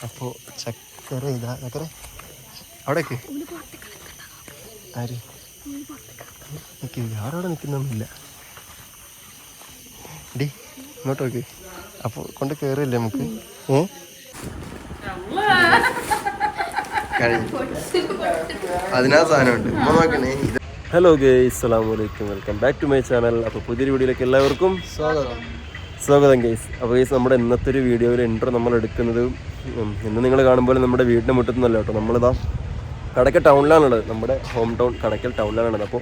അപ്പോൾ ചക്കര ഇതാ ചക്കര അവിടേക്ക് ആര് ആരവിടെ നിൽക്കുന്നൊന്നുമില്ല. ഡി ഇങ്ങോട്ട് നോക്ക്. അപ്പോൾ കൊണ്ട് കയറില്ലേ നമുക്ക്? അതിനാ സാധനമുണ്ട്. ഉമ്മ നോക്കണേ. ഹലോ ഗേയ്സ്, അസ്സലാമു അലൈക്കും, welcome back to my channel. അപ്പോൾ പുതിയൊരു വീഡിയോയിലേക്ക് എല്ലാവർക്കും സ്വാഗതം ഗേയ്സ്. അപ്പോൾ ഗേയ്സ്, നമ്മുടെ ഇന്നത്തെ ഒരു വീഡിയോയിൽ ഇൻട്രോ നമ്മൾ എടുക്കുന്നത് ഇന്ന് നിങ്ങൾ കാണുമ്പോൾ നമ്മുടെ വീടിൻ്റെ മുറ്റത്തുനിന്നല്ല കേട്ടോ. നമ്മളിതാ കടയ്ക്കൽ ടൗണിലാണുള്ളത്. നമ്മുടെ ഹോം ടൗൺ കടയ്ക്കൽ ടൗണിലാണുള്ളത്. അപ്പോൾ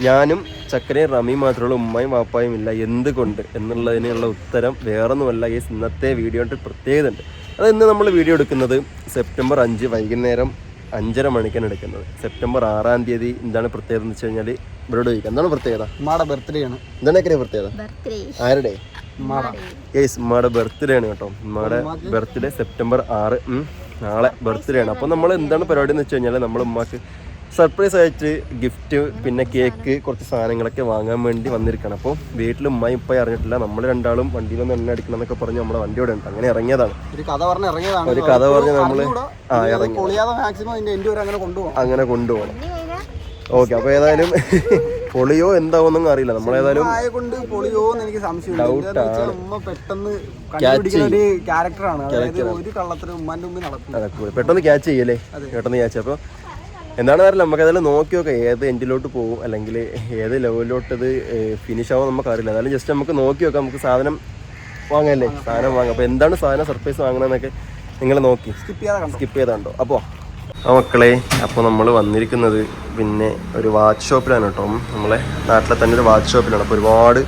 ഞാനും ചക്കരയും റമിയും മാത്രമുള്ള ഉമ്മയും വാപ്പായും ഇല്ല. എന്തുകൊണ്ട് എന്നുള്ളതിനുള്ള ഉത്തരം വേറൊന്നുമല്ല ഗേയ്സ്. ഇന്നത്തെ വീഡിയോയുടെ പ്രത്യേകത ഉണ്ട്. അത് ഇന്ന് നമ്മൾ വീഡിയോ എടുക്കുന്നത് സെപ്റ്റംബർ 5 വൈകുന്നേരം 5:30 മണിക്കാണ് എടുക്കുന്നത്. സെപ്റ്റംബർ 6-ാം തീയതി. എന്താണ് പ്രത്യേകത എന്ന് വെച്ച് കഴിഞ്ഞാൽ ഇവരോട് ചോദിക്കാം, എന്താണ് പ്രത്യേകത? ഉമ്മയുടെ ബർത്ത്ഡേ ആണ്. എന്താണ് പ്രത്യേകത? ആരുടെ? ഗേയ്സ്, ഉമ്മയുടെ ബർത്ത്ഡേ ആണ് കേട്ടോ. ഉമ്മയുടെ ബർത്ത്ഡേ സെപ്റ്റംബർ 6, നാളെ ബർത്ത്ഡേ ആണ്. അപ്പോൾ നമ്മൾ എന്താണ് പരിപാടി എന്ന് വെച്ച് കഴിഞ്ഞാൽ നമ്മൾ ഉമ്മക്ക് സർപ്രൈസ് ആയിട്ട് ഗിഫ്റ്റ്, പിന്നെ കേക്ക്, കുറച്ച് സാധനങ്ങളൊക്കെ വാങ്ങാൻ വേണ്ടി വന്നിരിക്കണം. അപ്പോൾ വീട്ടിൽ ഉമ്മയും ഇപ്പം അറിഞ്ഞിട്ടില്ല. നമ്മൾ രണ്ടാളും വണ്ടിയിലൊന്നും എണ്ണ അടിക്കണം എന്നൊക്കെ പറഞ്ഞ് നമ്മുടെ വണ്ടിയോടെ ഉണ്ട്. അങ്ങനെ ഇറങ്ങിയതാണ്. ഒരു കഥ പറഞ്ഞ് നമ്മൾ അങ്ങനെ കൊണ്ടുപോകണം. ഓക്കെ. അപ്പോൾ ഏതായാലും പൊളിയോ എന്താവൊന്നും അറിയില്ല. നമ്മളേതായാലും പെട്ടെന്ന് ക്യാച്ച് ചെയ്യല്ലേ, പെട്ടെന്ന് ക്യാച്ച്. അപ്പോൾ എന്താണെന്ന് അറിയില്ല, നമുക്കതെല്ലാം നോക്കി നോക്കാം ഏത് എൻഡിലോട്ട് പോകും, അല്ലെങ്കിൽ ഏത് ലെവലിലോട്ട് ഇത് ഫിനിഷ് ആവും നമുക്കറിയില്ല. എന്നാലും ജസ്റ്റ് നമുക്ക് നോക്കി നോക്കാം. നമുക്ക് സാധനം വാങ്ങാമല്ലേ, സാധനം വാങ്ങാം. അപ്പോൾ എന്താണ് സാധനം സർപ്രൈസ് വാങ്ങണമെന്നൊക്കെ നിങ്ങൾ നോക്കി സ്കിപ്പ് ചെയ്താണ്ടോ. അപ്പോൾ മക്കളെ, അപ്പോൾ നമ്മൾ വന്നിരിക്കുന്നത് പിന്നെ ഒരു വാച്ച് ഷോപ്പിലാണ് കേട്ടോ. നമ്മളെ നാട്ടിലെ തന്നെ ഒരു വാച്ച് ഷോപ്പിലാണ്. അപ്പോൾ ഒരുപാട്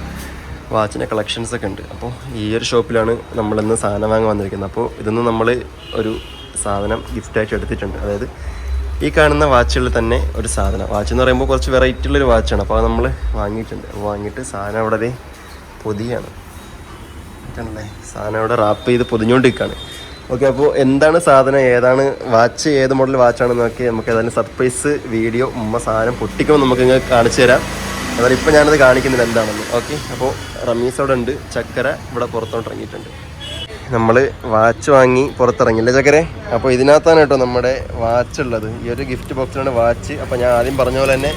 വാച്ചിൻ്റെ കളക്ഷൻസൊക്കെ ഉണ്ട്. അപ്പോൾ ഈ ഒരു ഷോപ്പിലാണ് നമ്മളിന്ന് സാധനം വാങ്ങാൻ വന്നിരിക്കുന്നത്. അപ്പോൾ ഇതൊന്ന് നമ്മൾ ഒരു സാധനം ഗിഫ്റ്റായിട്ട് എടുത്തിട്ടുണ്ട്. അതായത് ഈ കാണുന്ന വാച്ചുകളിൽ തന്നെ ഒരു സാധനം. വാച്ച് എന്ന് പറയുമ്പോൾ കുറച്ച് വെറൈറ്റി ഉള്ളൊരു വാച്ചാണ്. അപ്പോൾ അത് നമ്മൾ വാങ്ങിയിട്ടുണ്ട്. വാങ്ങിയിട്ട് സാധനം അവിടെ പൊതിയാണ് ല്ലേ, സാധനം അവിടെ റാപ്പ് ചെയ്ത് പൊതിഞ്ഞുകൊണ്ടിരിക്കുകയാണ്. ഓക്കെ. അപ്പോൾ എന്താണ് സാധനം, ഏതാണ് വാച്ച്, ഏത് മോഡൽ വാച്ചാണെന്നൊക്കെ നമുക്ക് ഏതായാലും സർപ്രൈസ് വീഡിയോ ഉമ്മ സാധനം പൊട്ടിക്കുമ്പോൾ നമുക്ക് ഇങ്ങനെ കാണിച്ചു തരാം. അതായത് ഇപ്പോൾ ഞാനത് കാണിക്കുന്നില്ല എന്താണെന്ന്. ഓക്കെ. അപ്പോൾ റമീസ് അവിടെ ഉണ്ട്, ചക്കര ഇവിടെ പുറത്തോട്ട് ഇറങ്ങിയിട്ടുണ്ട്. നമ്മൾ വാച്ച് വാങ്ങി പുറത്തിറങ്ങില്ലേ ചക്കരെ? അപ്പോൾ ഇതിനകത്താണ് കേട്ടോ നമ്മുടെ വാച്ച് ഉള്ളത്. ഈ ഒരു ഗിഫ്റ്റ് ബോക്സിലാണ് വാച്ച്. അപ്പോൾ ഞാൻ ആദ്യം പറഞ്ഞ പോലെ തന്നെ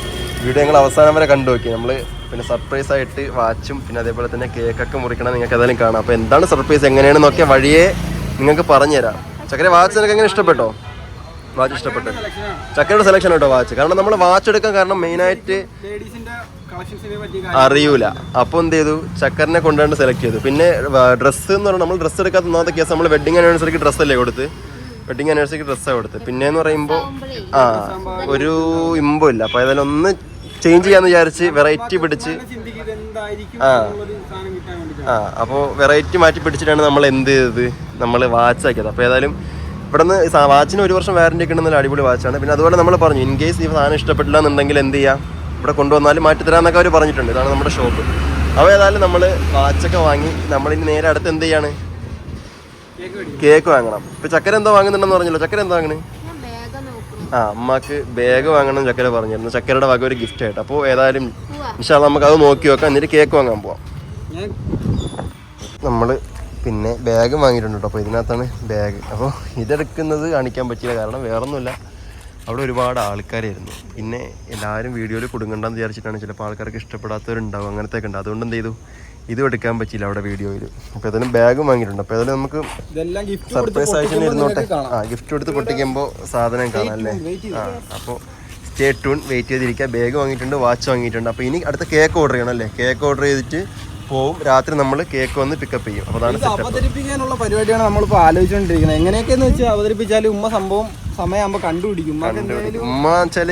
വീഡിയോ ഞങ്ങൾ അവസാനം വരെ കണ്ടു നോക്കി. നമ്മൾ പിന്നെ സർപ്രൈസ് ആയിട്ട് വാച്ചും പിന്നെ അതേപോലെ തന്നെ കേക്കൊക്കെ മുറിക്കണം. നിങ്ങൾക്ക് ഏതായാലും കാണാം. അപ്പോൾ എന്താണ് സർപ്രൈസ്, എങ്ങനെയാണെന്നൊക്കെ വഴിയേ നിങ്ങൾക്ക് പറഞ്ഞുതരാം. ചക്കര, വാച്ച് നിനക്ക് എങ്ങനെ ഇഷ്ടപ്പെട്ടോ? വാച്ച് ഇഷ്ടപ്പെട്ടു. ചക്കരയുടെ സെലക്ഷൻ കേട്ടോ വാച്ച്. കാരണം നമ്മൾ വാച്ച് എടുക്കാൻ കാരണം മെയിനായിട്ട് അറിയൂല. അപ്പോൾ എന്ത് ചെയ്തു, ചക്കരനെ കൊണ്ടുവന്ന് സെലക്ട് ചെയ്തു. പിന്നെ ഡ്രസ്സ് എന്ന് പറഞ്ഞാൽ നമ്മൾ ഡ്രസ്സ് എടുക്കാത്ത ഒന്നാമത്തെ കേസ്, നമ്മൾ വെഡിങ് ആനിവേഴ്സറിക്ക് ഡ്രസ്സല്ലേ കൊടുത്ത്, വെഡിങ് ആനിവേഴ്സറിക്ക് ഡ്രസ്സാണ് കൊടുത്ത്. പിന്നെയെന്ന് പറയുമ്പോൾ ഒരു ഇമ്പം ഇല്ല. അപ്പോൾ ഏതായാലും ഒന്ന് ചേഞ്ച് ചെയ്യാന്ന് വിചാരിച്ച് വെറൈറ്റി പിടിച്ച് അപ്പോൾ വെറൈറ്റി മാറ്റി പിടിച്ചിട്ടാണ് നമ്മൾ എന്ത് ചെയ്തത്, നമ്മൾ വാച്ച് ആക്കിയത്. അപ്പോൾ ഏതായാലും ഇവിടെ നിന്ന് വാച്ചിന് 1 വർഷം വാറൻറ്റി ഒക്കെ ഉണ്ടെന്നുള്ള അടിപൊളി വാച്ചാണ്. പിന്നെ അതുപോലെ നമ്മൾ പറഞ്ഞു ഇൻ കേസ് ഈ സാധനം ഇഷ്ടപ്പെട്ടില്ല എന്നുണ്ടെങ്കിൽ എന്ത് ചെയ്യാം, ഇവിടെ കൊണ്ടുവന്നാലും മാറ്റിത്തരാമെന്നൊക്കെ അവർ പറഞ്ഞിട്ടുണ്ട്. ഇതാണ് നമ്മുടെ ഷോപ്പ്. അപ്പോൾ ഏതായാലും നമ്മൾ വാച്ചൊക്കെ വാങ്ങി നമ്മളിനി നേരെ അടുത്ത് എന്ത് ചെയ്യാണ്, കേക്ക് വാങ്ങണം. ഇപ്പം ചക്കര എന്തോ വാങ്ങുന്നുണ്ടെന്ന് പറഞ്ഞല്ലോ. ചക്കര എന്താ വാങ്ങണേ? അമ്മക്ക് ബാഗ് വാങ്ങണം ചക്കര പറഞ്ഞിരുന്നു. ചക്കരയുടെ വക ഒരു ഗിഫ്റ്റ് ആയിട്ട്. അപ്പോൾ ഏതായാലും ഇൻഷാ അല്ലാഹ് നമുക്ക് അത് നോക്കി വെക്കാം. എന്നിട്ട് കേക്ക് വാങ്ങാൻ പോവാം. നമ്മൾ പിന്നെ ബാഗ് വാങ്ങിയിട്ടുണ്ട് കേട്ടോ. അപ്പോൾ ഇതിനകത്താണ് ബാഗ്. അപ്പോൾ ഇതെടുക്കുന്നത് കാണിക്കാൻ പറ്റില്ല, കാരണം വേറൊന്നുമില്ല, അവിടെ ഒരുപാട് ആൾക്കാരായിരുന്നു. പിന്നെ എല്ലാവരും വീഡിയോയിൽ കൊടുങ്ങണ്ടെന്ന് വിചാരിച്ചിട്ടാണ്. ചിലപ്പോൾ ആൾക്കാർക്ക് ഇഷ്ടപ്പെടാത്തവരുണ്ടാവും, അങ്ങനത്തെ ഒക്കെ ഉണ്ട്. അതുകൊണ്ട് എന്ത് ചെയ്തു, ഇതും എടുക്കാൻ പറ്റില്ല അവിടെ വീഡിയോയിൽ. അപ്പോൾ ഏതായാലും ബാഗും വാങ്ങിയിട്ടുണ്ട്. അപ്പോൾ ഏതായാലും നമുക്ക് സർപ്രൈസ് ആയിട്ട് ഇരുന്നോട്ടെ. ഗിഫ്റ്റ് കൊടുത്ത് പൊട്ടിക്കുമ്പോൾ സാധനം കാണാം അല്ലേ? അപ്പോൾ സ്റ്റേ ട്യൂൺ, വെയിറ്റ് ചെയ്തിരിക്കുക. ബാഗ് വാങ്ങിയിട്ടുണ്ട്, വാച്ച് വാങ്ങിയിട്ടുണ്ട്. അപ്പോൾ ഇനി അടുത്ത കേക്ക് ഓർഡർ ചെയ്യണം അല്ലേ? കേക്ക് ഓർഡർ ചെയ്തിട്ട് പോവും. രാത്രി നമ്മൾ കേക്ക് വന്ന് പിക്കപ്പ് ചെയ്യും. അപ്പോൾ അതാണ് അവതരിപ്പിക്കാനുള്ള പരിപാടിയാണ് നമ്മളിപ്പോൾ ആലോചിച്ചുകൊണ്ടിരിക്കുന്നത്. എങ്ങനെയൊക്കെയെന്ന് വെച്ചാൽ അവതരിപ്പിച്ചാൽ ഉമ്മ സംഭവം സമയമാകുമ്പോൾ കണ്ടുപിടിക്കും. ഉമ്മ വെച്ചാൽ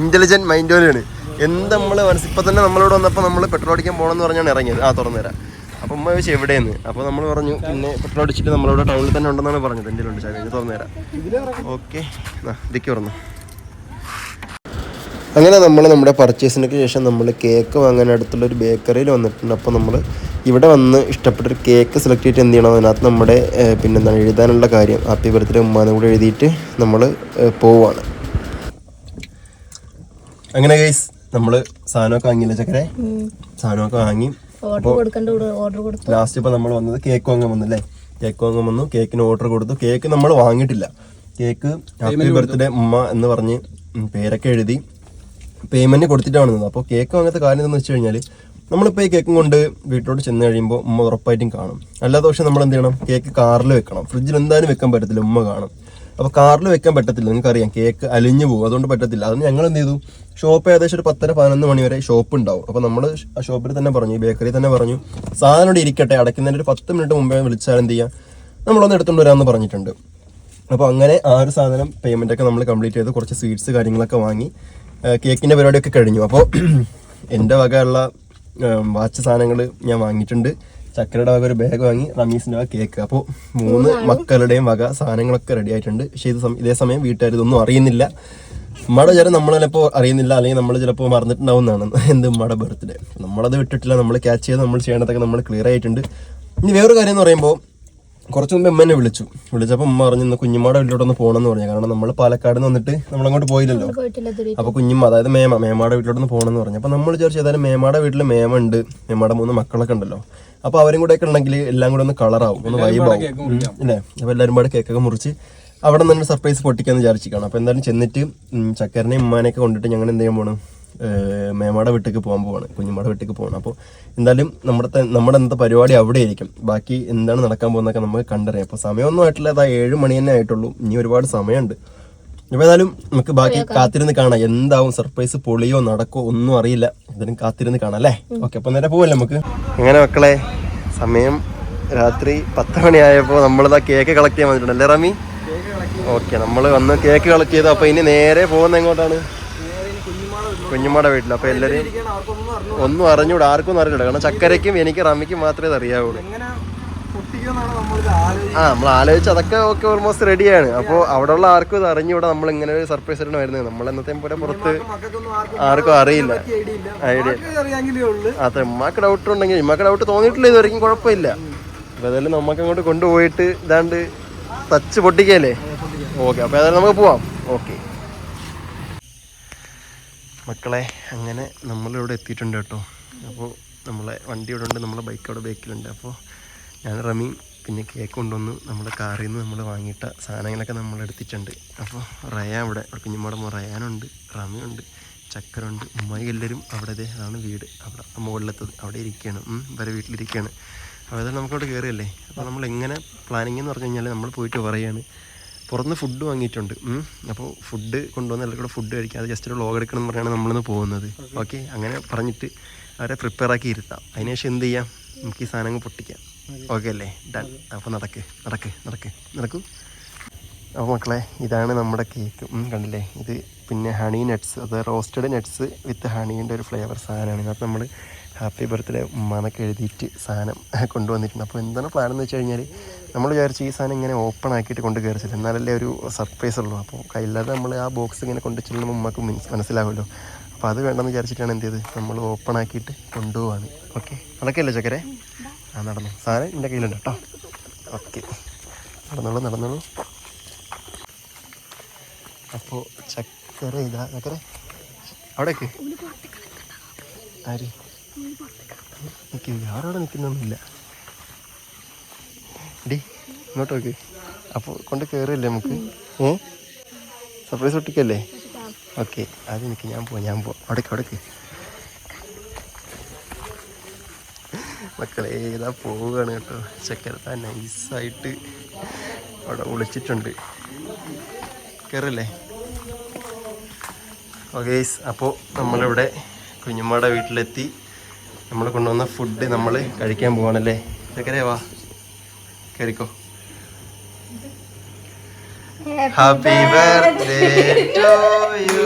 ഇന്റലിജന്റ് മൈൻഡ് പോലെയാണ്. എന്ത് നമ്മൾ മനസ്സിൽ ഇപ്പം തന്നെ നമ്മളോട് വന്നപ്പോൾ നമ്മൾ പെട്രോൾ അടിക്കാൻ പോകണമെന്ന് പറഞ്ഞാണ് ഇറങ്ങിയത്. തുറന്നുതരാം. അപ്പോൾ ഉമ്മ ചോദിച്ചു എവിടെയെന്ന്. അപ്പോൾ നമ്മൾ പറഞ്ഞു പിന്നെ പെട്രോൾ അടിച്ചിട്ട് നമ്മളിവിടെ ടൗണിൽ തന്നെ ഉണ്ടെന്നാണ് പറഞ്ഞത്. എൻ്റെ ഉണ്ട് ചായ തുറന്നുതരാം. ഓക്കെ, ഇതിക്ക് തുറന്നു. അങ്ങനെ നമ്മൾ നമ്മുടെ പർച്ചേസിനൊക്കെ ശേഷം നമ്മൾ കേക്ക് വാങ്ങാൻ അടുത്തുള്ളൊരു ബേക്കറിയിൽ വന്നിട്ടുണ്ട്. അപ്പോൾ നമ്മൾ ഇവിടെ വന്ന് ഇഷ്ടപ്പെട്ടൊരു കേക്ക് സെലക്ട് ചെയ്തിട്ട് എന്ത് ചെയ്യണം, അതിനകത്ത് നമ്മുടെ പിന്നെ എന്താണ് എഴുതാനുള്ള കാര്യം, ഹാപ്പി ബർത്ത്ഡേ ഉമ്മാനെ കൂടെ എഴുതിയിട്ട് നമ്മൾ പോവുകയാണ്. അങ്ങനെ ഗൈസ്, നമ്മൾ സാധനമൊക്കെ വാങ്ങിയില്ല ചക്കരെ? സാധനമൊക്കെ വാങ്ങി ലാസ്റ്റ് ഇപ്പോൾ നമ്മൾ വന്നത് കേക്ക് വാങ്ങാൻ വന്നല്ലേ? കേക്ക് വാങ്ങാൻ വന്നു. കേക്കിന് ഓർഡർ കൊടുത്തു. കേക്ക് നമ്മൾ വാങ്ങിയിട്ടില്ല. കേക്ക് ഹാപ്പി ബർത്ത്ഡേ ഉമ്മ എന്ന് പറഞ്ഞ് പേരൊക്കെ എഴുതി പേയ്മെന്റ് കൊടുത്തിട്ടാണ് നിന്നത്. അപ്പോൾ കേക്ക് വാങ്ങാത്ത കാര്യം എന്താണെന്ന് വെച്ച് കഴിഞ്ഞാൽ നമ്മളിപ്പോൾ ഈ കേക്കും കൊണ്ട് വീട്ടിലോട്ട് ചെന്ന് കഴിയുമ്പോൾ ഉമ്മ ഉറപ്പായിട്ടും കാണും. അല്ലാത്ത പക്ഷേ നമ്മൾ എന്ത് ചെയ്യണം, കേക്ക് കാറിൽ വെക്കണം. ഫ്രിഡ്ജിൽ എന്തായാലും വെക്കാൻ പറ്റത്തില്ല, ഉമ്മ കാണും. അപ്പോൾ കാറിൽ വെക്കാൻ പറ്റത്തില്ല, നിങ്ങൾക്കറിയാം കേക്ക് അലിഞ്ഞു പോകും, അതുകൊണ്ട് പറ്റത്തില്ല. അതിന് ഞങ്ങൾ എന്ത് ചെയ്തു, ഷോപ്പ് ഏകദേശം ഒരു 10-11 മണി വരെ ഷോപ്പ് ഉണ്ടാവും. അപ്പോൾ നമ്മൾ ആ ഷോപ്പിൽ തന്നെ പറഞ്ഞു, ഈ ബേക്കറി തന്നെ പറഞ്ഞു, സാധനം ഇവിടെ ഇരിക്കട്ടെ, അടയ്ക്കുന്നതിന് ഒരു 10 മിനിറ്റ് മുമ്പേ വിളിച്ചാൽ എന്ത് ചെയ്യാം, നമ്മളൊന്ന് എടുത്തുകൊണ്ട് വരാമെന്ന് പറഞ്ഞിട്ടുണ്ട്. അപ്പോൾ അങ്ങനെ ആ ഒരു സാധനം പേയ്മെൻ്റൊക്കെ നമ്മൾ കംപ്ലീറ്റ് ചെയ്ത് കുറച്ച് സ്വീറ്റ്സ് കാര്യങ്ങളൊക്കെ വാങ്ങി കേക്കിൻ്റെ പരിപാടിയൊക്കെ കഴിഞ്ഞു. അപ്പോൾ എൻ്റെ വകയുള്ള വാച്ച് സാധനങ്ങൾ ഞാൻ വാങ്ങിയിട്ടുണ്ട്. ചക്കരയുടെ വക ഒരു ബാഗ് വാങ്ങി, റമീസിൻ്റെ വക കേക്ക്. അപ്പോൾ 3 മക്കളുടെയും വക സാധനങ്ങളൊക്കെ റെഡി ആയിട്ടുണ്ട്. പക്ഷേ ഇതേ സമയം വീട്ടുകാർ ഇതൊന്നും അറിയുന്നില്ല. ഉമ്മയുടെ ചില നമ്മൾ ചിലപ്പോൾ അറിയുന്നില്ല, അല്ലെങ്കിൽ നമ്മൾ ചിലപ്പോൾ മറന്നിട്ടുണ്ടാവുന്നതാണ് എന്ത് ഉമ്മയുടെ ബർത്ത്ഡേ. നമ്മളത് വിട്ടിട്ടില്ല, നമ്മൾ ക്യാച്ച് ചെയ്ത് നമ്മൾ ചെയ്യേണ്ടതൊക്കെ നമ്മൾ ക്ലിയർ ആയിട്ടുണ്ട്. ഇനി വേറൊരു കാര്യം എന്ന് പറയുമ്പോൾ, കുറച്ച് മുമ്പ് ഉമ്മ എന്നെ വിളിച്ചപ്പോൾ ഉമ്മ പറഞ്ഞു ഇന്ന് കുഞ്ഞുമ്മയുടെ വീട്ടിലോട്ടൊന്ന് പോകണമെന്ന് പറഞ്ഞു. കാരണം നമ്മൾ പാലക്കാട് നിന്ന് വന്നിട്ട് നമ്മളങ്ങോട്ട് പോയില്ലല്ലോ. അപ്പോൾ കുഞ്ഞുമ്മ, അതായത് മേമയുടെ വീട്ടിലോട്ടൊന്ന് പോകണമെന്ന് പറഞ്ഞു. അപ്പോൾ നമ്മൾ വിചാരിച്ചു ഏതായാലും മേമയുടെ വീട്ടിൽ മേമ ഉണ്ട്, മേമയുടെ 3 മക്കളൊക്കെ ഉണ്ടല്ലോ. അപ്പോൾ അവരും കൂടെ ഒക്കെ ഉണ്ടെങ്കിൽ എല്ലാം കൂടെ ഒന്ന് കളറാവും, ഒന്ന് വൈബാവും അല്ലേ. അപ്പോൾ എല്ലാവരും പാടെ കേക്കൊക്കെ മുറിച്ച് അവിടെ നിന്ന് സർപ്രൈസ് പൊട്ടിക്കാന്ന് വിചാരിച്ചിരിക്കണം. അപ്പോൾ എന്തായാലും ചെന്നിട്ട് ചക്കരനെയും ഉമ്മാനെയൊക്കെ കൊണ്ടിട്ട് ഞങ്ങൾ എന്ത് ചെയ്യാൻ പോകണം, മേമയുടെ വീട്ടിലേക്ക് പോകാൻ പോവാണ്, കുഞ്ഞുമ്മയുടെ വീട്ടിലേക്ക് പോകണം. അപ്പോൾ എന്തായാലും നമ്മുടെ എന്താ പരിപാടി അവിടെ ആയിരിക്കും. ബാക്കി എന്താണ് നടക്കാൻ പോകുന്നതൊക്കെ നമുക്ക് കണ്ടറിയാം. അപ്പോൾ സമയമൊന്നും ആയിട്ടില്ല, അതാ 7 മണി തന്നെ ആയിട്ടുള്ളൂ. ഇനി ഒരുപാട് സമയമുണ്ട്. അപ്പോൾ ഏതായാലും നമുക്ക് ബാക്കി കാത്തിരുന്ന് കാണാം. എന്താവും സർപ്രൈസ്, പൊളിയോ നടക്കോ ഒന്നും അറിയില്ല. എന്തായാലും കാത്തിരുന്ന് കാണാം അല്ലേ. ഓക്കെ, അപ്പോൾ നേരെ പോവല്ലേ നമുക്ക്. അങ്ങനെ മക്കളെ, സമയം രാത്രി 10 മണിയായപ്പോൾ നമ്മളിതാ കേക്ക് കളക്ട് ചെയ്യാൻ വന്നിട്ടുണ്ട് അല്ലേ റമി? ഓക്കെ, നമ്മൾ വന്ന് കേക്ക് കളക്ട് ചെയ്തു. അപ്പോൾ ഇനി നേരെ പോകുന്നത് എങ്ങോട്ടാണ്? കുഞ്ഞുമ്മയുടെ വീട്ടിൽ. അപ്പോൾ എല്ലാവരും ഒന്നും അറിഞ്ഞൂടാ, ആർക്കും അറിഞ്ഞൂടാ. കാരണം ചക്കരയ്ക്കും എനിക്ക് റമിക്കും മാത്രമേ അറിയാവുള്ളൂ. നമ്മൾ ആലോചിച്ച് അതൊക്കെ ഓക്കെ, ഓൾമോസ്റ്റ് റെഡിയാണ്. അപ്പോൾ അവിടെയുള്ള ആർക്കും ഇത് അറിഞ്ഞൂടാ നമ്മൾ ഇങ്ങനെ ഒരു സർപ്രൈസ് ആയിട്ടാണ് വരുന്നത്. നമ്മൾ എന്നത്തെ പോലെ പുറത്ത് ആർക്കും അറിയില്ല, ഐഡിയ. അതെ, ഉമ്മാക്ക് ഡൗട്ട് ഉണ്ടെങ്കിൽ, ഉമ്മാക്ക് ഡൗട്ട് തോന്നിയിട്ടില്ല ഇതുവരെയും, കുഴപ്പമില്ല. അപ്പോൾ ഏതായാലും നമുക്ക് അങ്ങോട്ട് കൊണ്ടുപോയിട്ട് ഇതാണ്ട് ടച്ച് പൊട്ടിക്കല്ലേ. ഓക്കെ, അപ്പോൾ ഏതായാലും നമുക്ക് പോവാം. ഓക്കെ മക്കളെ, അങ്ങനെ നമ്മളിവിടെ എത്തിയിട്ടുണ്ട് കേട്ടോ. അപ്പോൾ നമ്മളെ വണ്ടി ഇവിടെ ഉണ്ട്, നമ്മളെ ബൈക്ക് അവിടെ ബേക്കിലുണ്ട്. അപ്പോൾ ഞാൻ റമി പിന്നെ കേക്ക് കൊണ്ടുവന്നു. നമ്മുടെ കാറിൽ നിന്ന് നമ്മൾ വാങ്ങിയിട്ട സാധനങ്ങളൊക്കെ നമ്മൾ എടുത്തിട്ടുണ്ട്. അപ്പോൾ റയാൻ ഇവിടെ കുഞ്ഞുമ്മയുടെ റയാനുണ്ട്, റമിയുണ്ട്, ചക്കരുണ്ട്, ഉമ്മായി എല്ലാവരും അവിടെ. അതാണ് വീട്, അവിടെ മുകളിലെത്തത് അവിടെ ഇരിക്കുകയാണ്, വരെ വീട്ടിലിരിക്കുകയാണ്. അപ്പോൾ അതായത് നമുക്കവിടെ കയറിയല്ലേ. അപ്പോൾ നമ്മൾ എങ്ങനെ പ്ലാനിങ് എന്ന് പറഞ്ഞു കഴിഞ്ഞാൽ, നമ്മൾ പോയിട്ട് പറയുകയാണ്, പുറത്തുനിന്ന് ഫുഡ് വാങ്ങിയിട്ടുണ്ട്. അപ്പോൾ ഫുഡ് കൊണ്ടുവന്ന് എല്ലാവരും കൂടെ ഫുഡ് കഴിക്കാം, അത് ജസ്റ്റ് ഒരു വ്ളോഗ് എടുക്കണം എന്ന് പറഞ്ഞാണ് നമ്മളിന്ന് പോകുന്നത്. ഓക്കെ, അങ്ങനെ പറഞ്ഞിട്ട് അവരെ പ്രിപ്പയർ ആക്കി ഇരുത്താം. അതിനുശേഷം എന്ത് ചെയ്യാം, നമുക്ക് ഈ സാധനങ്ങൾ പൊട്ടിക്കാം. ഓക്കെ അല്ലേ, ഡൺ. അപ്പോൾ നടക്കൂ. അപ്പോൾ മക്കളെ, ഇതാണ് നമ്മുടെ കേക്ക്. കണ്ടില്ലേ, ഇത് പിന്നെ ഹണി നട്ട്സ്, അത് റോസ്റ്റഡ് നട്ട്സ് വിത്ത് ഹണീൻ്റെ ഒരു ഫ്ലേവർ സാധനമാണ്. ഇതിനകത്ത് നമ്മൾ ഹാപ്പി ബർത്ത്ഡേ ഉമ്മാന്നൊക്കെ എഴുതിയിട്ട് സാധനം കൊണ്ടുവന്നിട്ടുണ്ട്. അപ്പോൾ എന്താണ് പ്ലാൻ എന്ന് വെച്ച് കഴിഞ്ഞാൽ, നമ്മൾ വിചാരിച്ച് ഈ സാധനം ഇങ്ങനെ ഓപ്പൺ ആക്കിയിട്ട് കൊണ്ട് കയറിച്ചില്ല, എന്നാലല്ലേ ഒരു സർപ്രൈസ് ഉള്ളൂ. അപ്പോൾ കയ്യില്ലാതെ നമ്മൾ ആ ബോക്സ് ഇങ്ങനെ കൊണ്ട് ചെല്ലുമ്പോൾ ഉമ്മക്ക് മനസ്സിലാവുമല്ലോ. അപ്പോൾ അത് വേണ്ടെന്ന് വിചാരിച്ചിട്ടാണ് എന്ത് ചെയ്ത് നമ്മൾ ഓപ്പൺ ആക്കിയിട്ട് കൊണ്ടുപോവാണ്. ഓക്കെ, നടക്കല്ലേ ചക്കരെ? നടന്നു, സാധനം എൻ്റെ കയ്യിലുണ്ട് കേട്ടോ. ഓക്കെ, നടന്നോളൂ. അപ്പോൾ ചക്കര ഇതാ, ചക്കര അവിടേക്ക് ആര് ആരോടെ നിൽക്കുന്നൊന്നുമില്ല. ഡി ഇങ്ങോട്ട് നോക്ക്. അപ്പോൾ കൊണ്ട് കയറിയല്ലേ നമുക്ക്, സർപ്രൈസ് ഒട്ടിക്കല്ലേ? ഓക്കെ, അത് എനിക്ക് ഞാൻ പോവാം. അവിടേക്ക് മക്കളെ, ഏതാ പോവുകയാണ് കേട്ടോ. ചക്കരത്താ നൈസായിട്ട് അവിടെ ഒളിച്ചിട്ടുണ്ട്. കയറല്ലേ? ഓക്കെ, അപ്പോൾ നമ്മളിവിടെ കുഞ്ഞുമ്മയുടെ വീട്ടിലെത്തി. നമ്മൾ കൊണ്ടുവന്ന ഫുഡ് നമ്മൾ കഴിക്കാൻ പോവാണല്ലേ. ചക്കരേ വാ, കയറിക്കോ. Happy birthday to you,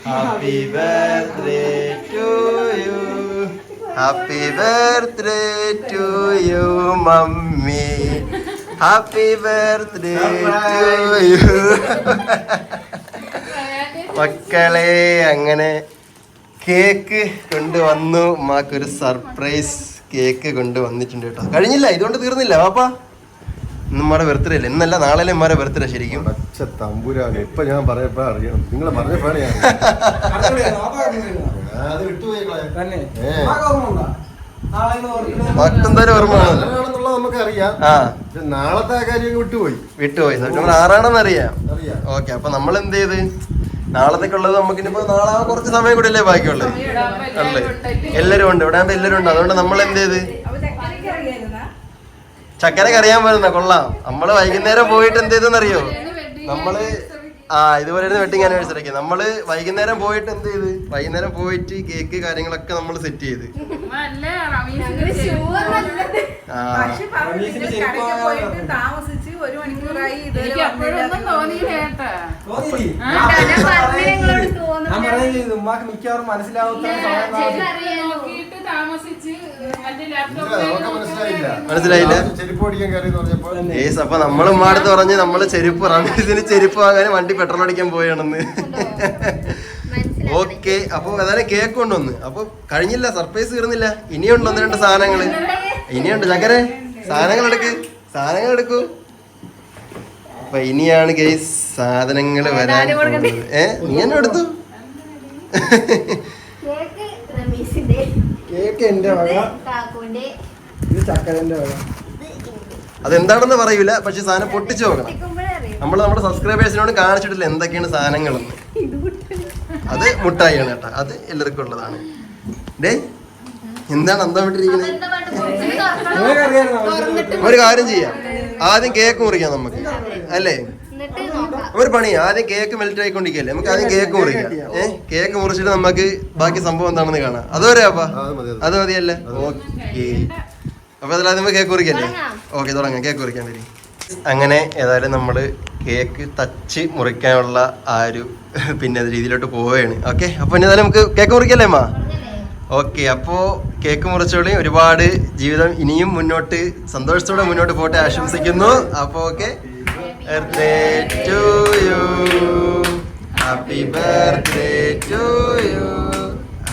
happy birthday to you, happy birthday to you mummy, happy birthday to you. മക്കളെ, അങ്ങനെ കേക്ക് കൊണ്ടുവന്നു. ഉമ്മാക്കൊരു സർപ്രൈസ് കേക്ക് കൊണ്ടുവന്നിട്ടുണ്ട് കേട്ടോ. കഴിഞ്ഞില്ല, ഇതുകൊണ്ട് തീർന്നില്ല. പാപ്പാ, നമ്മുടെ ബർത്ത്ഡേ അല്ലേ, ഇന്നല്ല നാളെ ഉമ്മാരെ ബർത്ത്ഡേ. ശരിക്കും തമ്പുരാനെ, ഇപ്പൊ ഞാൻ പറയപ്പോ അറിയണം, നിങ്ങൾ പറഞ്ഞപ്പോഴാണ് മറ്റെന്തായാലും ഓർമ്മ എന്നുള്ളത് നമുക്ക് അറിയാം. ആ പക്ഷെ നാളത്തെ കാര്യം വിട്ടുപോയി. സെപ്റ്റംബർ 6 അറിയാം. അറിയാം. ഓക്കെ, അപ്പൊ നമ്മൾ എന്ത് ചെയ്ത് നാളത്തേക്കുള്ളത് നമുക്ക് ഇനിയിപ്പോ നാളെ കുറച്ച് സമയം കൂടി അല്ലേ ബാക്കിയുള്ളത് അല്ലേ? എല്ലാരും ഉണ്ട്, ഇവിടെ ആകുമ്പോ എല്ലാരും ഉണ്ട്. അതുകൊണ്ട് നമ്മൾ എന്ത് ചെയ്ത് ചക്കരക്ക് അറിയാൻ പറ്റുന്ന കൊള്ളാം. നമ്മള് വൈകുന്നേരം പോയിട്ട് എന്ത് ചെയ്തെന്നറിയോ? നമ്മള് ഇതുപോലെ വെഡിങ് ആനിവേഴ്സറി ഒക്കെ നമ്മള് വൈകുന്നേരം പോയിട്ട് എന്ത് ചെയ്ത്, വൈകുന്നേരം പോയിട്ട് കേക്ക് കാര്യങ്ങളൊക്കെ നമ്മൾ സെറ്റ് ചെയ്ത് മിക്കവാറും മനസ്സിലായില്ല. അപ്പൊ നമ്മള് ഉമ്മാടുത്ത് പറഞ്ഞ് നമ്മള് ചെരുപ്പ് റമീസിന് ചെരുപ്പ് വാങ്ങാൻ വണ്ടി പെട്രോൾ അടിക്കാൻ പോയാണെന്ന്. ഓക്കെ, അപ്പൊ ഏതായാലും കേക്ക് കൊണ്ടുവന്ന്. അപ്പൊ കഴിഞ്ഞില്ല, സർപ്രൈസ് തീർന്നില്ല. ഇനിയുണ്ട് 1-2 സാധനങ്ങള്. ഇനിയുണ്ട് ചക്കരെ, സാധനങ്ങൾ എടുക്കൂ. അപ്പൊ ഇനിയാണ് ഗൈസ് സാധനങ്ങള് വരാൻ പോകുന്നത്. നീ എന്നെ എടുത്തു. കേക്ക് എന്റെ വക, ഇത് ചക്കരന്റെ വക. അതെന്താണെന്ന് പറയൂല, പക്ഷെ സാധനം പൊട്ടിച്ചു നോക്കണം. നമ്മൾ നമ്മുടെ സബ്സ്ക്രൈബേഴ്സിനോട് കാണിച്ചിട്ടില്ല എന്തൊക്കെയാണ് സാധനങ്ങളെന്ന്. അത് മുട്ടായിയാണ് കേട്ടോ, അത് എല്ലാവർക്കും ഉള്ളതാണ്. ഡേ എന്താണ് അന്തം വിട്ടിരിക്കുന്നത്? ഒരു കാര്യം ചെയ്യാം, ആദ്യം കേക്ക് മുറിക്കാം നമുക്ക്, അല്ലേ? ഒരു പണി, ആദ്യം കേക്ക് മെൽറ്റ് ആയിക്കൊണ്ടിരിക്കല്ലേ, നമുക്ക് ആദ്യം കേക്ക് മുറിക്കാം. കേക്ക് മുറിച്ചിട്ട് നമുക്ക് ബാക്കി സംഭവം എന്താണെന്ന് കാണാം. അതുവരെ അപ്പാ അത് മതിയല്ലേ? ഓക്കെ, അപ്പൊ അതിലാദ്യം കേക്ക് മുറിക്കല്ലേ? ഓക്കെ, തുടങ്ങാം. കേക്ക് മുറിക്കാൻ വരും. അങ്ങനെ ഏതായാലും നമ്മള് കേക്ക് തച്ച് മുറിക്കാനുള്ള ആ ഒരു പിന്നെ രീതിയിലോട്ട് പോവുകയാണ്. ഓക്കെ, അപ്പൊ ഏതായാലും നമുക്ക് കേക്ക് മുറിക്കല്ലേ അമ്മ? ഓക്കെ, അപ്പോ കേക്ക് മുറിച്ചോളി. ഒരുപാട് ജീവിതം ഇനിയും മുന്നോട്ട് സന്തോഷത്തോടെ മുന്നോട്ട് പോട്ടെ ആശംസിക്കുന്നു. അപ്പൊ okay, birthday to you, happy birthday to you,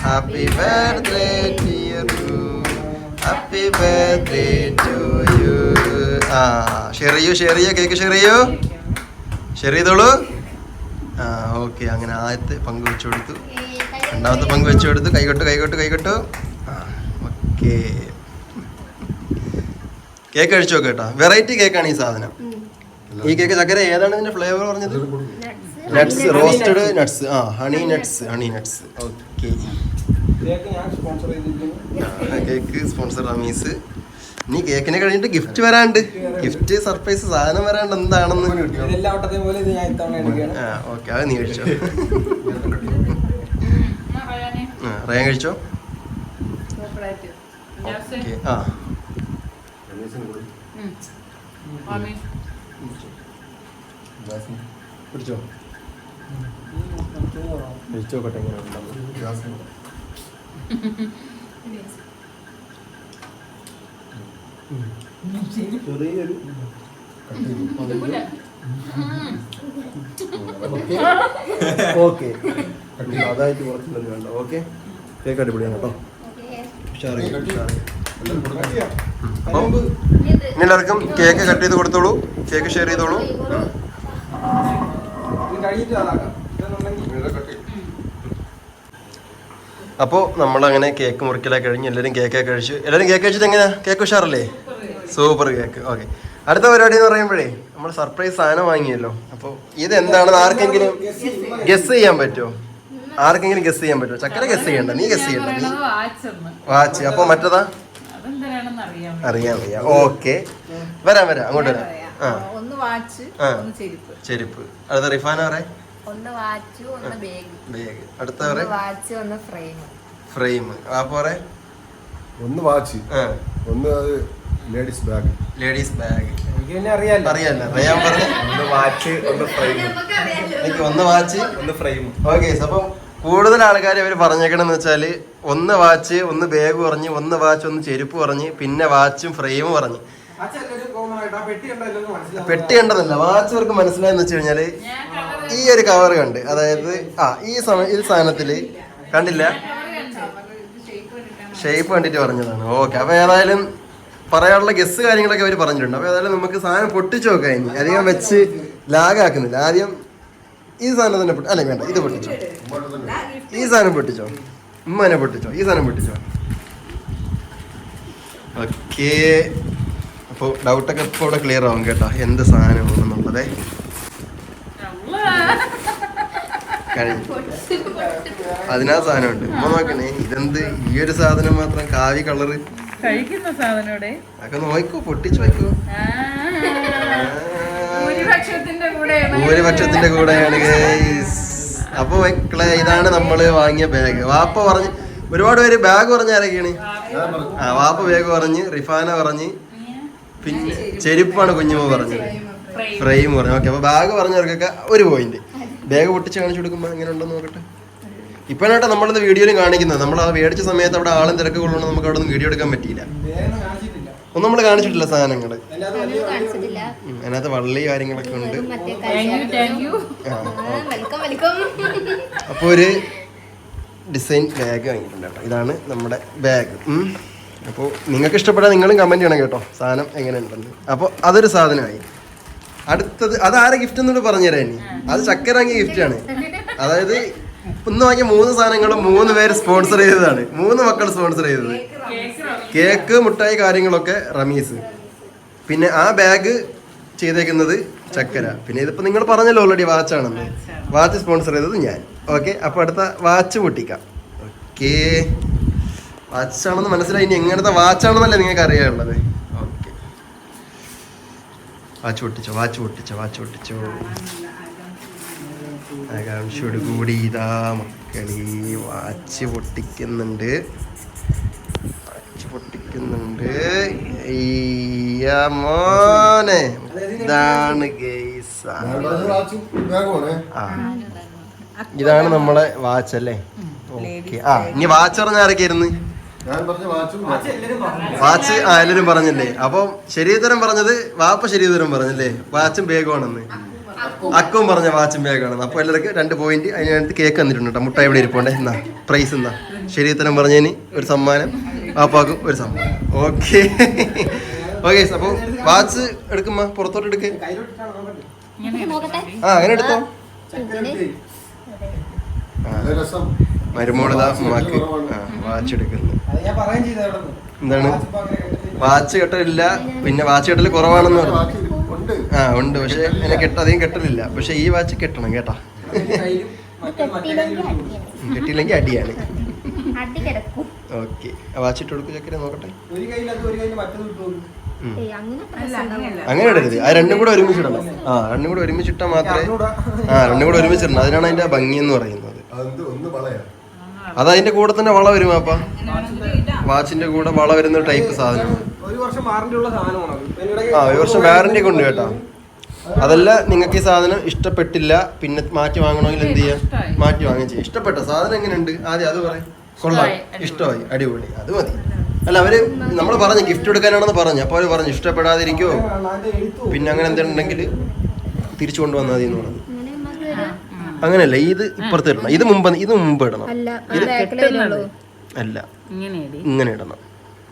happy birthday dear you, happy birthday to you. Share ചെയ്യൂ കേക്ക് ഷെയർ ചെയ്തോളൂ. ഓക്കെ, അങ്ങനെ ആദ്യത്തെ പങ്ക് വെച്ചു കൊടുത്തു, രണ്ടാമത്തെ പങ്ക് വെച്ചു കൊടുത്തു. കൈകൊട്ടു. ഓക്കെ, കേക്ക് കഴിച്ചു നോക്ക് കേട്ടോ. വെറൈറ്റി കേക്കാണ് ഈ സാധനം. ഈ കേക്ക് ചക്കര ഏതാണ് ഇതിന്റെ ഫ്ലേവർ പറഞ്ഞത്? Nuts, roasted nuts. Honey nuts. Okay, cake sponsor Ramees. ഇനി കേക്കിനെ കഴിഞ്ഞിട്ട് ഗിഫ്റ്റ് വരാണ്ട്, ഗിഫ്റ്റ് സർപ്രൈസ് സാധനം വരാണ്ട് എന്താണെന്ന്. ഓക്കെ, അത് നീ കഴിച്ചോ. റയാൻ കഴിച്ചോ? പിടിച്ചോ, കഴിച്ചോട്ടെ. എങ്ങനെ ചെറിയൊരു ഓക്കെ, അതായിട്ട് കുറച്ചില്ല വേണ്ട. ഓക്കെ, കേക്ക് അടിപൊളിയാണ് കേട്ടോ. അപ്പം എല്ലാവർക്കും കേക്ക് കട്ട് ചെയ്ത് കൊടുത്തോളൂ, കേക്ക് ഷെയർ ചെയ്തോളൂ. അപ്പോൾ നമ്മളങ്ങനെ കേക്ക് മുറിക്കലൊക്കെ കഴിഞ്ഞ് എല്ലാവരും കേക്കൊക്കെ കഴിച്ചു. എല്ലാവരും കേക്ക് കഴിച്ചിട്ട് എങ്ങനെയാ? കേക്ക് ഉഷാറല്ലേ? Super cake. ഓക്കെ, അടുത്ത പരിപാടി എന്ന് പറയുമ്പോഴേ നമ്മൾ സർപ്രൈസ് സാധനം വാങ്ങിയല്ലോ. അപ്പോൾ ഇത് എന്താണെന്ന് ആർക്കെങ്കിലും ഗസ് ചെയ്യാൻ പറ്റുമോ? ചക്കര ഗസ് ചെയ്യണ്ട, നീ ഗസ് ചെയ്യണ്ട. നീ വാച്ച്. അപ്പൊ മറ്റേതാ? അറിയാം. ഓക്കെ, വരാം അങ്ങോട്ട് വരാം. ചെരുപ്പ്. അടുത്ത റിഫാന പറയാം. ബാഗ്. അടുത്ത ഫ്രെയിം. അപ്പൊ ഒന്ന് വാച്ച്, ഒന്ന് ലേഡീസ് ബാഗ്. അറിയാലോ. റയാൻ പറഞ്ഞു ഒന്ന് വാച്ച്, ഒന്ന് ഫ്രെയിം. എനിക്ക് ഒന്ന് വാച്ച്, ഒന്ന് ഫ്രെയിം. ഓക്കെ, അപ്പം കൂടുതൽ ആൾക്കാർ അവർ പറഞ്ഞേക്കണെന്ന് വെച്ചാല് ഒന്ന് വാച്ച്, ഒന്ന് ബാഗ് പറഞ്ഞ്, ഒന്ന് വാച്ച്, ഒന്ന് ചെരുപ്പ് പറഞ്ഞ്, പിന്നെ വാച്ചും ഫ്രെയിമും പറഞ്ഞ്. പെട്ടി കണ്ടതല്ല, വാച്ച് അവർക്ക് മനസ്സിലായെന്ന് വെച്ച് കഴിഞ്ഞാല് ഈ ഒരു കവർ കണ്ട്, അതായത് ഈ സാധനത്തില് കണ്ടില്ല, ഷേപ്പ് കണ്ടിട്ട് പറഞ്ഞതാണ്. ഓക്കെ, അപ്പൊ ഏതായാലും പറയാനുള്ള ഗസ് കാര്യങ്ങളൊക്കെ അവർ പറഞ്ഞിട്ടുണ്ട്. അപ്പൊ ഏതായാലും നമുക്ക് സാധനം പൊട്ടിച്ചു നോക്കാം. ഇനി അധികം വെച്ച് ലാഗാക്കുന്നില്ല. ആദ്യം ഈ സാധനം തന്നെ അല്ലെ വേണ്ട, ഇത് പൊട്ടിച്ചോ. ഈ സാധനം പൊട്ടിച്ചോ, ഉമ്മനെ പൊട്ടിച്ചോ, ഈ സാധനം പൊട്ടിച്ചോ. ഓക്കെ, അപ്പോൾ ഡൗട്ടൊക്കെ ഇപ്പോൾ ഇവിടെ ക്ലിയർ ആവും കേട്ടോ, എന്ത് സാധനമാണെന്നുള്ളതേ. അതിനാ സാധനമുണ്ട്. ഉമ്മ നോക്കണേ, ഇതെന്ത് ഈ ഒരു സാധനം മാത്രം കാവി കളറ് കഴിക്കുന്ന സാധനോടെ അതൊക്കെ നോക്കോ, പൊട്ടിച്ചു വെക്കോ. ഭൂരിപക്ഷത്തിന്റെ കൂടെയാണ് ഗൈസ്. അപ്പൊ മക്കളെ ഇതാണ് നമ്മള് വാങ്ങിയ ബാഗ്. വാപ്പ പറഞ്ഞ് ഒരുപാട് പേര് ബാഗ് പറഞ്ഞ ആരൊക്കെയാണ്? വാപ്പ ബാഗ് പറഞ്ഞ്, റിഫാന പറഞ്ഞ്, പിന്നെ ചെരുപ്പാണ് കുഞ്ഞുമ്മ പറഞ്ഞത്, ഫ്രെയിം പറഞ്ഞു. ഓക്കെ, അപ്പൊ ബാഗ് പറഞ്ഞവർക്കൊക്കെ ഒരു പോയിന്റ്. ബാഗ് പൊട്ടിച്ച് കാണിച്ചു കൊടുക്കുമ്പോ എങ്ങനെ ഉണ്ടെന്ന് നോക്കട്ടെ. ഇപ്പോഴാട്ടോ നമ്മളിന്ന് വീഡിയോയിലും കാണിക്കുന്നത്. നമ്മൾ ആ മേടിച്ച സമയത്ത് അവിടെ ആളും തിരക്ക് കൊള്ളണം, നമുക്ക് അവിടെ നിന്ന് വീഡിയോ എടുക്കാൻ പറ്റിയില്ല. ഒന്നും നമ്മൾ കാണിച്ചിട്ടില്ല സാധനങ്ങള്. അതിനകത്ത് വള്ളി കാര്യങ്ങളൊക്കെ ഉണ്ട്. അപ്പോൾ ഒരു ഡിസൈൻ ബാഗ് വാങ്ങിയിട്ടുണ്ട് കേട്ടോ. ഇതാണ് നമ്മുടെ ബാഗ്. അപ്പോൾ നിങ്ങൾക്ക് ഇഷ്ടപ്പെട്ടാൽ നിങ്ങളും കമൻറ്റ് ചെയ്യണം കേട്ടോ സാധനം എങ്ങനെ ഉണ്ടെന്ന്. അപ്പോൾ അതൊരു സാധനമായി. അടുത്തത് അതാരെ ഗിഫ്റ്റ് എന്നോട് പറഞ്ഞുതരാം. ഇനി അത് ചക്കരാങ്ങിയ ഗിഫ്റ്റാണ്. അതായത് ഇന്ന് വാങ്ങിയ 3 സാധനങ്ങളും 3 പേര് സ്പോൺസർ ചെയ്തതാണ്. 3 മക്കൾ സ്പോൺസർ ചെയ്തത്. കേക്ക്, മുട്ടായി കാര്യങ്ങളൊക്കെ റമീസ്. പിന്നെ ആ ബാഗ് ചെയ്തേക്കുന്നത് ചക്കര. പിന്നെ ഇതിപ്പോ നിങ്ങൾ പറഞ്ഞല്ലോ ഓൾറെഡി വാച്ചാണെന്ന്. വാച്ച് സ്പോൺസർ ചെയ്തത് ഞാൻ. ഓക്കെ, അപ്പൊ അടുത്ത വാച്ച് പൊട്ടിക്കാം. ഓക്കെ, വാച്ചാണെന്ന് മനസ്സിലായി. ഇനി എങ്ങനത്തെ വാച്ചാണെന്നല്ലേ നിങ്ങൾക്ക് അറിയാനുള്ളത്. ഓക്കെ, വാച്ച് പൊട്ടിച്ചോ, വാച്ച് പൊട്ടിച്ചോ, വാച്ച് പൊട്ടിച്ചോ. ആകാംക്ഷയോട് കൂടി ഇതാ മക്കളി വാച്ച് പൊട്ടിക്കുന്നുണ്ട്. പൊട്ടിക്കുന്നുണ്ട്. മോനെ ഇതാണ് ഗൈസ്. ഇതാണ് നമ്മളെ വാച്ച് അല്ലേ. ഓക്കെ, ഇനി വാച്ച് പറഞ്ഞ ആരൊക്കെയായിരുന്നു? വാച്ച് എല്ലാരും പറഞ്ഞല്ലേ. അപ്പം ശരിയുത്തരം പറഞ്ഞത് വാപ്പ ശരിയുത്തരം പറഞ്ഞല്ലേ, വാച്ചും ബാഗുമാണെന്ന്. അക്കവും പറഞ്ഞ വാച്ചും ബാഗാണെന്ന്. അപ്പോൾ എല്ലാവർക്കും 2 പോയിന്റ്. അതിനകത്ത് കേക്ക് വന്നിട്ടുണ്ട് കേട്ടോ. മുട്ടായി ഇവിടെ ഇരിപ്പുണ്ടേ. എന്നാ പ്രൈസ് എന്നാ ശരിയുത്തരം പറഞ്ഞതിന് ഒരു സമ്മാനം, വാപ്പാക്കും ഒരു സമ്മാനം. Okay okay. അപ്പോൾ വാച്ച് എടുക്കുമ്പോ പുറത്തോട്ട് എടുക്ക. അങ്ങനെ എടുത്തോ. മരുമോളിതാ ഉമ്മാക്ക് വാച്ച് എടുക്കുന്നു. എന്താണ് വാച്ച് കെട്ടലില്ല. പിന്നെ വാച്ച് കെട്ടൽ കുറവാണെന്ന് പറഞ്ഞു. ഉണ്ട്, പക്ഷെ എന്നെ അധികം കെട്ടലില്ല. പക്ഷെ ഈ വാച്ച് കെട്ടണം കേട്ടാ. കെട്ടിയില്ലെങ്കിൽ അടിയാണ്. ഓക്കെ, വാച്ച് ഇട്ട് കൊടുക്കും ചക്കര. നോക്കട്ടെ. അങ്ങനെ ഇടരുത്. ആ രണ്ടും കൂടെ ഒരുമിച്ചിടണം. രണ്ടും കൂടെ ഒരുമിച്ചിട്ടാൽ മാത്രമേ. രണ്ടും കൂടെ ഒരുമിച്ചിടണം. അതിനാണ് അതിന്റെ ഭംഗി എന്ന് പറയുന്നത്. അതതിന്റെ കൂടെ തന്നെ വള വരും. അപ്പ വാച്ചിന്റെ കൂടെ വള വരുന്ന ടൈപ്പ് സാധനം. 1 വർഷം വാറന്റി ഉള്ള സാധനമാണ്. 1 വർഷം വാറന്റി ഒക്കെ ഉണ്ട് കേട്ടോ. അതല്ല നിങ്ങൾക്ക് ഈ സാധനം ഇഷ്ടപ്പെട്ടില്ല, പിന്നെ മാറ്റി വാങ്ങണമെങ്കിൽ എന്ത് ചെയ്യാം? മാറ്റി വാങ്ങുകയും ചെയ്യാം. ഇഷ്ടപ്പെട്ട സാധനം എങ്ങനെയുണ്ട് ആദ്യം അത് പറയും. കൊള്ളാം, ഇഷ്ടമായി, അടിപൊളി, അത് മതി. അല്ല, അവര് നമ്മൾ പറഞ്ഞു ഗിഫ്റ്റ് എടുക്കാനാണെന്ന് പറഞ്ഞു. അപ്പോൾ അവര് പറഞ്ഞു ഇഷ്ടപ്പെടാതിരിക്കോ പിന്നെ അങ്ങനെ എന്തുണ്ടെങ്കിൽ തിരിച്ചു കൊണ്ടുവന്നാൽ മതി എന്ന് പറഞ്ഞു. അങ്ങനെയല്ല, ഇത് ഇപ്പുറത്ത് ഇടണം. ഇത് മുമ്പ് ഇടണം. അല്ല, ഇങ്ങനെ ഇടണം.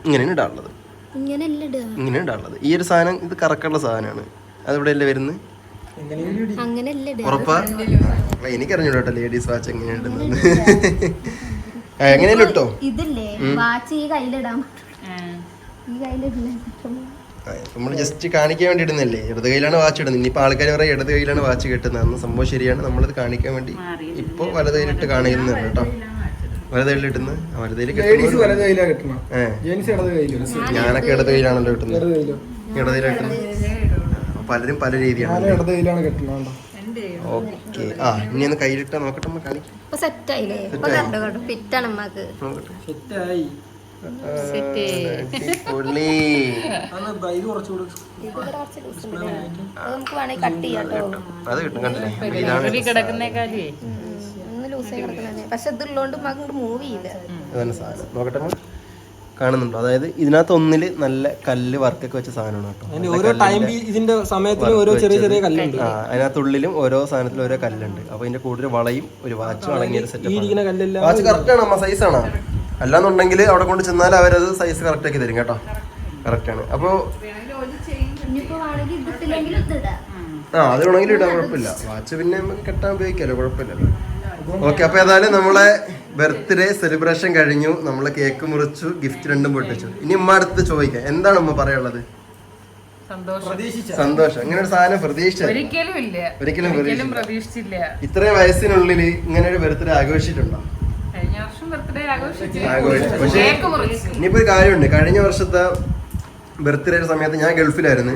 ഇങ്ങനെയാണ് ഇടാനുള്ളത്. ഇങ്ങനെ ഇടാനുള്ളത്. ഈ ഒരു സാധനം ഇത് കറക്കുള്ള സാധനമാണ്. അതിവിടെയല്ലേ വരുന്നത്. ഉറപ്പാ? എനിക്കറിഞ്ഞൂടോ കേട്ടോ ലേഡീസ് വാച്ച് എങ്ങനെയാണ് ഇടുന്നത്. എങ്ങനെയല്ലോ ഇട്ടോ. നമ്മൾ ജസ്റ്റ് കാണിക്കാൻ വേണ്ടി ഇടുന്നല്ലേ. ഇടത് കയ്യിലാണ് വാച്ച് ഇടുന്നത്. ഇനിയിപ്പോ ആൾക്കാർ പറയും ഇടത് കയ്യിലാണ് വാച്ച് കെട്ടുന്നത്. അന്ന് സംഭവം ശരിയാണ്. നമ്മളിത് കാണിക്കാൻ വേണ്ടി ഇപ്പൊ വലത് കയ്യിലിട്ട് കാണിക്കുന്നത് കേട്ടോ. വലത് കയ്യിലിട്ടുന്നത് വലത് ഞാനൊക്കെ ഇടത് കയ്യിലാണല്ലോ കിട്ടുന്നത്. ഇടത് കയ്യിലിട്ടുന്നത് പലരും പല രീതിയാണ്. ഓക്കെ, ഇനി ഒന്ന് കയ്യിലിട്ടാ നോക്കട്ടെ. അത് കിട്ടും, കണ്ടില്ലേ. നോക്കട്ടെ, കാണുന്നുണ്ടോ? അതായത് ഇതിനകത്ത് ഒന്നില് നല്ല കല്ല് വർക്കൊക്കെ വെച്ച സാധനമാണ് കേട്ടോ. അതിനകത്തുള്ളിലും ഓരോ സാധനത്തിലും ഓരോ കല്ലുണ്ട്. അപ്പൊ ഇതിന്റെ കൂടുതൽ വളയും ഒരു വാച്ചും അടങ്ങിയ സെറ്റപ്പ്. വാച്ച് കറക്റ്റ് ആണ് അമ്മ, സൈസ് ആണോ? അല്ലാന്നുണ്ടെങ്കിൽ അവിടെ കൊണ്ട് ചെന്നാൽ അവരത് സൈസ് കറക്റ്റ് ആക്കി തരും കേട്ടോ. കറക്റ്റ് ആണ്. അപ്പൊ അത് വേണമെങ്കിലും ഇടാൻ കുഴപ്പമില്ല. വാച്ച് പിന്നെ നമുക്ക് കെട്ടാൻ ഉപയോഗിക്കാമല്ലോ, കുഴപ്പമില്ലല്ലോ. ഓക്കെ, അപ്പൊ ഏതായാലും നമ്മളെ ബർത്ത്ഡേ സെലിബ്രേഷൻ കഴിഞ്ഞു. നമ്മള് കേക്ക് മുറിച്ചു, ഗിഫ്റ്റ് 2 പൊട്ടിച്ചു. ഇനി ഉമ്മ അടുത്ത് ചോദിക്കാം, എന്താണ് ഉമ്മ പറയാനുള്ളത്? സന്തോഷം. അങ്ങനെ ഒരു സാധനം പ്രതീക്ഷിച്ച ഒരിക്കലും ഇല്ല, ഒരിക്കലും പ്രതീക്ഷിച്ചില്ല. ഇത്രയും വയസ്സിനുള്ളിൽ ഇങ്ങനെ ഒരു ബർത്ത്ഡേ ആഘോഷിച്ചിട്ടുണ്ടോ? കഴിഞ്ഞ വർഷം ബർത്ത്ഡേ ആഘോഷിച്ചു. പക്ഷേ ഇനിയിപ്പോ ഒരു കാര്യമുണ്ട്. കഴിഞ്ഞ വർഷത്തെ ബർത്ത്ഡേ സമയത്ത് ഞാൻ ഗൾഫിലായിരുന്നു.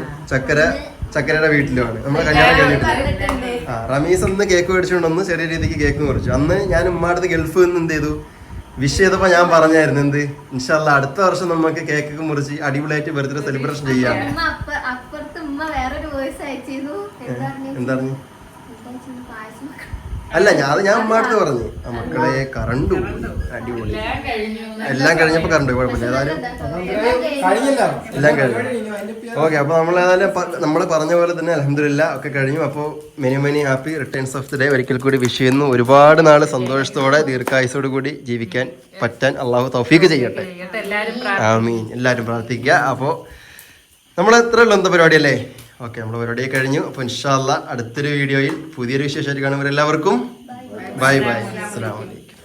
ചക്കരയുടെ വീട്ടിലുമാണ് നമ്മളെ കല്യാണം കഴിഞ്ഞിട്ട്. റമീസ് അന്ന് കേക്ക് മേടിച്ചുകൊണ്ടൊന്ന് ചെറിയ രീതിക്ക് കേക്ക് മുറിച്ചു. അന്ന് ഞാൻ ഉമ്മാടുത്ത് ഗൾഫിൽ നിന്ന് എന്ത് ചെയ്തു, വിഷ് ചെയ്തപ്പോ ഞാൻ പറഞ്ഞായിരുന്നു എന്ത്, ഇൻഷാല്ലാ അടുത്ത വർഷം നമുക്ക് കേക്കൊക്കെ മുറിച്ച് അടിപൊളിയായിട്ട് ബർത്ത്ഡേ സെലിബ്രേഷൻ ചെയ്യാം. എന്താണ്? അല്ല ഞാൻ ഉമ്മാടുത്ത് പറഞ്ഞു മക്കളെ കറണ്ട് അടിപൊളി. എല്ലാം കഴിഞ്ഞപ്പോ കറണ്ട് കുഴപ്പമില്ല. ഏതായാലും എല്ലാം കഴിഞ്ഞു. ഓക്കെ, അപ്പൊ നമ്മൾ പറഞ്ഞ പോലെ തന്നെ അൽഹംദുലില്ലാ ഒക്കെ കഴിഞ്ഞു. അപ്പോൾ many happy returns of the day ഒരിക്കൽ കൂടി വിഷ് ചെയ്യുന്നു. ഒരുപാട് നാള് സന്തോഷത്തോടെ ദീർഘായുസോട് കൂടി ജീവിക്കാൻ പറ്റാൻ അള്ളാഹു തൗഫീക്ക് ചെയ്യട്ടെ. ആമീൻ. എല്ലാവരും പ്രാർത്ഥിക്കുക. അപ്പോൾ നമ്മൾ എത്ര ഉള്ളൂ എന്താ പരിപാടി അല്ലേ? ഓക്കെ, നമ്മുടെ പരിപാടിയെ കഴിഞ്ഞു. അപ്പോൾ ഇൻഷാ അല്ലാഹ് അടുത്തൊരു വീഡിയോയിൽ പുതിയൊരു വിശേഷമായിട്ട് കാണുമ്പോൾ എല്ലാവർക്കും ബൈ ബൈ. അസ്സലാമു അലൈക്കും.